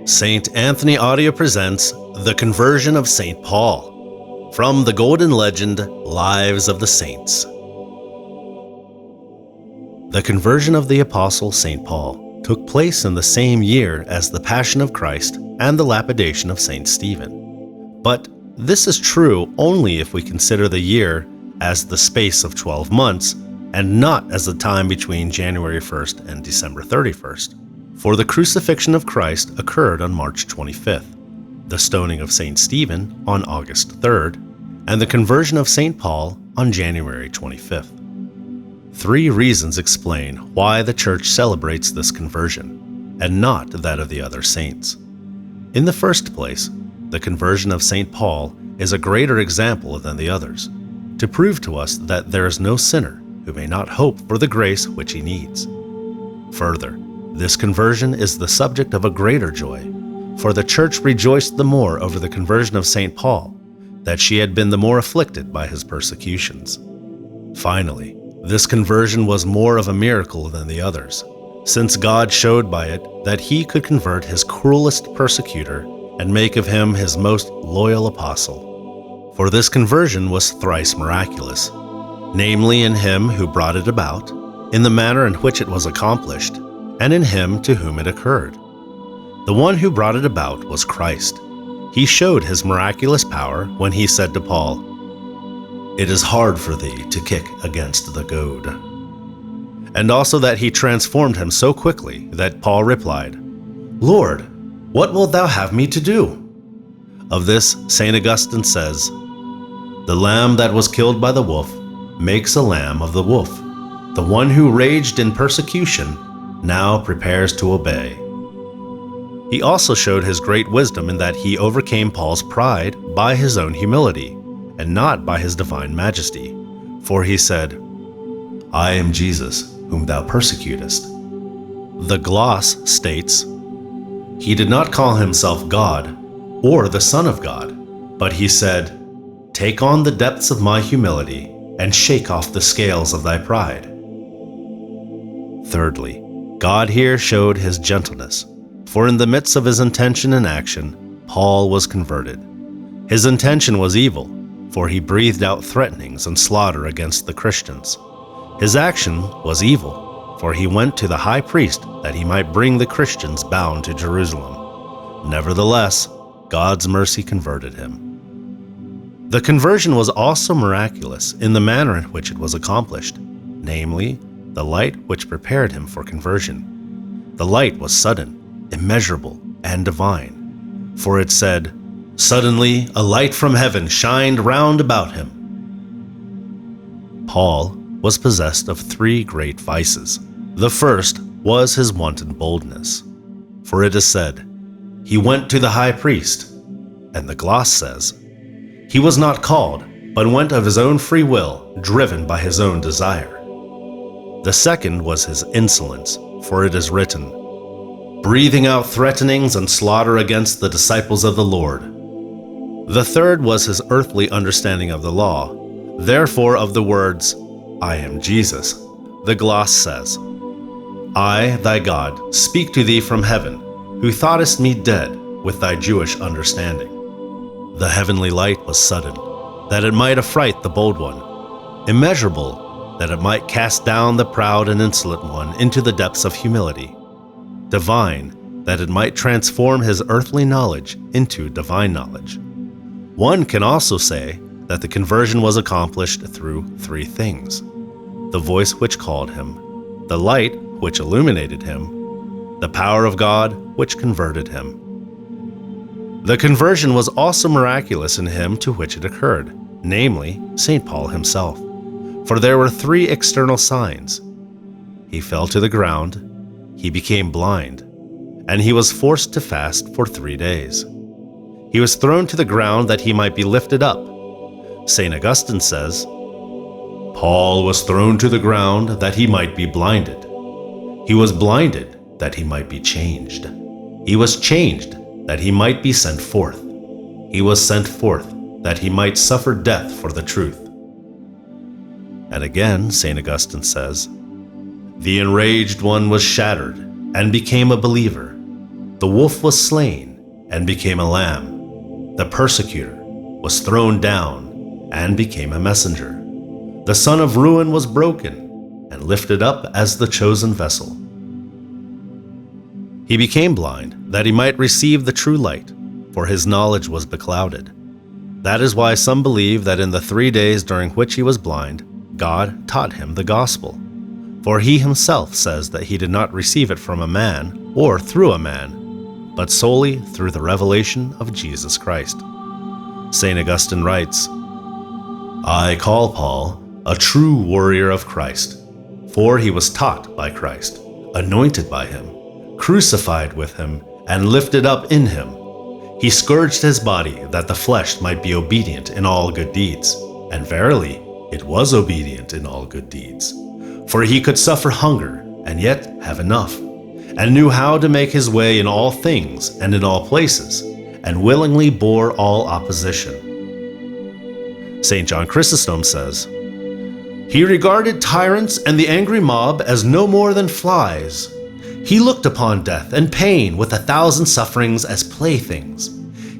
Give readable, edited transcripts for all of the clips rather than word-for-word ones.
St. Anthony Audio presents The Conversion of St. Paul, from the Golden Legend, Lives of the Saints. The conversion of the Apostle St. Paul took place in the same year as the Passion of Christ and the lapidation of St. Stephen. But this is true only if we consider the year as the space of 12 months and not as the time between January 1st and December 31st. For the crucifixion of Christ occurred on March 25th, the stoning of St. Stephen on August 3rd, and the conversion of St. Paul on January 25th. 3 reasons explain why the Church celebrates this conversion, and not that of the other saints. In the first place, the conversion of St. Paul is a greater example than the others, to prove to us that there is no sinner who may not hope for the grace which he needs. Further, this conversion is the subject of a greater joy, for the Church rejoiced the more over the conversion of St. Paul, that she had been the more afflicted by his persecutions. Finally, this conversion was more of a miracle than the others, since God showed by it that he could convert his cruelest persecutor and make of him his most loyal apostle. For this conversion was thrice miraculous, namely in him who brought it about, in the manner in which it was accomplished, and in him to whom it occurred. The one who brought it about was Christ. He showed his miraculous power when he said to Paul, "It is hard for thee to kick against the goad." And also that he transformed him so quickly that Paul replied, "Lord, what wilt thou have me to do?" Of this, St. Augustine says, "The lamb that was killed by the wolf makes a lamb of the wolf. The one who raged in persecution now prepares to obey." He also showed his great wisdom in that he overcame Paul's pride by his own humility, and not by his divine majesty. For he said, "I am Jesus, whom thou persecutest." The gloss states, "He did not call himself God or the Son of God, but he said, 'Take on the depths of my humility and shake off the scales of thy pride.'" Thirdly, God here showed his gentleness, for in the midst of his intention and action, Paul was converted. His intention was evil, for he breathed out threatenings and slaughter against the Christians. His action was evil, for he went to the high priest that he might bring the Christians bound to Jerusalem. Nevertheless, God's mercy converted him. The conversion was also miraculous in the manner in which it was accomplished, namely, the light which prepared him for conversion. The light was sudden, immeasurable, and divine, for it said, "Suddenly a light from heaven shined round about him." Paul was possessed of 3 great vices. The first was his wanton boldness, for it is said, "He went to the high priest," and the gloss says, "He was not called, but went of his own free will, driven by his own desire." The second was his insolence, for it is written, "Breathing out threatenings and slaughter against the disciples of the Lord." The third was his earthly understanding of the law. Therefore of the words, "I am Jesus," the gloss says, "I, thy God, speak to thee from heaven, who thoughtest me dead with thy Jewish understanding." The heavenly light was sudden, that it might affright the bold one, immeasurable, that it might cast down the proud and insolent one into the depths of humility, divine, that it might transform his earthly knowledge into divine knowledge. One can also say that the conversion was accomplished through 3 things: the voice which called him, the light which illuminated him, the power of God which converted him. The conversion was also miraculous in him to which it occurred, namely, St. Paul himself. For there were 3 external signs. He fell to the ground, he became blind, and he was forced to fast for 3 days. He was thrown to the ground that he might be lifted up. St. Augustine says, "Paul was thrown to the ground that he might be blinded. He was blinded that he might be changed. He was changed that he might be sent forth. He was sent forth that he might suffer death for the truth." And again, St. Augustine says, "The enraged one was shattered and became a believer. The wolf was slain and became a lamb. The persecutor was thrown down and became a messenger. The son of ruin was broken and lifted up as the chosen vessel. He became blind that he might receive the true light, for his knowledge was beclouded. That is why some believe that in the 3 days during which he was blind, God taught him the gospel. For he himself says that he did not receive it from a man or through a man, but solely through the revelation of Jesus Christ. St. Augustine writes, I call Paul a true warrior of Christ, for he was taught by Christ, anointed by him, crucified with him, and lifted up in him. He scourged his body that the flesh might be obedient in all good deeds, and verily it was obedient in all good deeds. For he could suffer hunger and yet have enough, and knew how to make his way in all things and in all places, and willingly bore all opposition. St. John Chrysostom says, He regarded tyrants and the angry mob as no more than flies. He looked upon death and pain with 1,000 sufferings as playthings.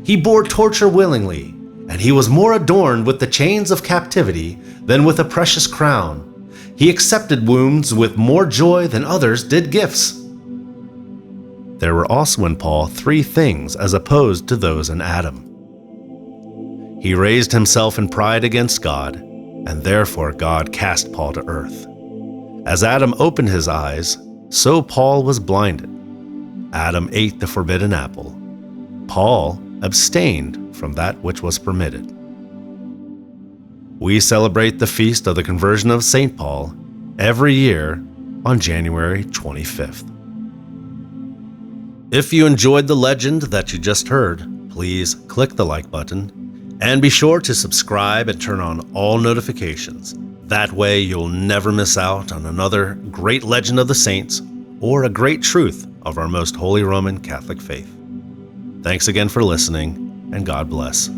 He bore torture willingly, and he was more adorned with the chains of captivity than with a precious crown. He accepted wounds with more joy than others did gifts. There were also in Paul 3 things as opposed to those in Adam. He raised himself in pride against God, and therefore God cast Paul to earth. As Adam opened his eyes, so Paul was blinded. Adam ate the forbidden apple. Paul abstained from that which was permitted. We celebrate the feast of the conversion of St. Paul every year on January 25th. If you enjoyed the legend that you just heard, please click the like button and be sure to subscribe and turn on all notifications. That way you'll never miss out on another great legend of the saints or a great truth of our most holy Roman Catholic faith. Thanks again for listening, and God bless.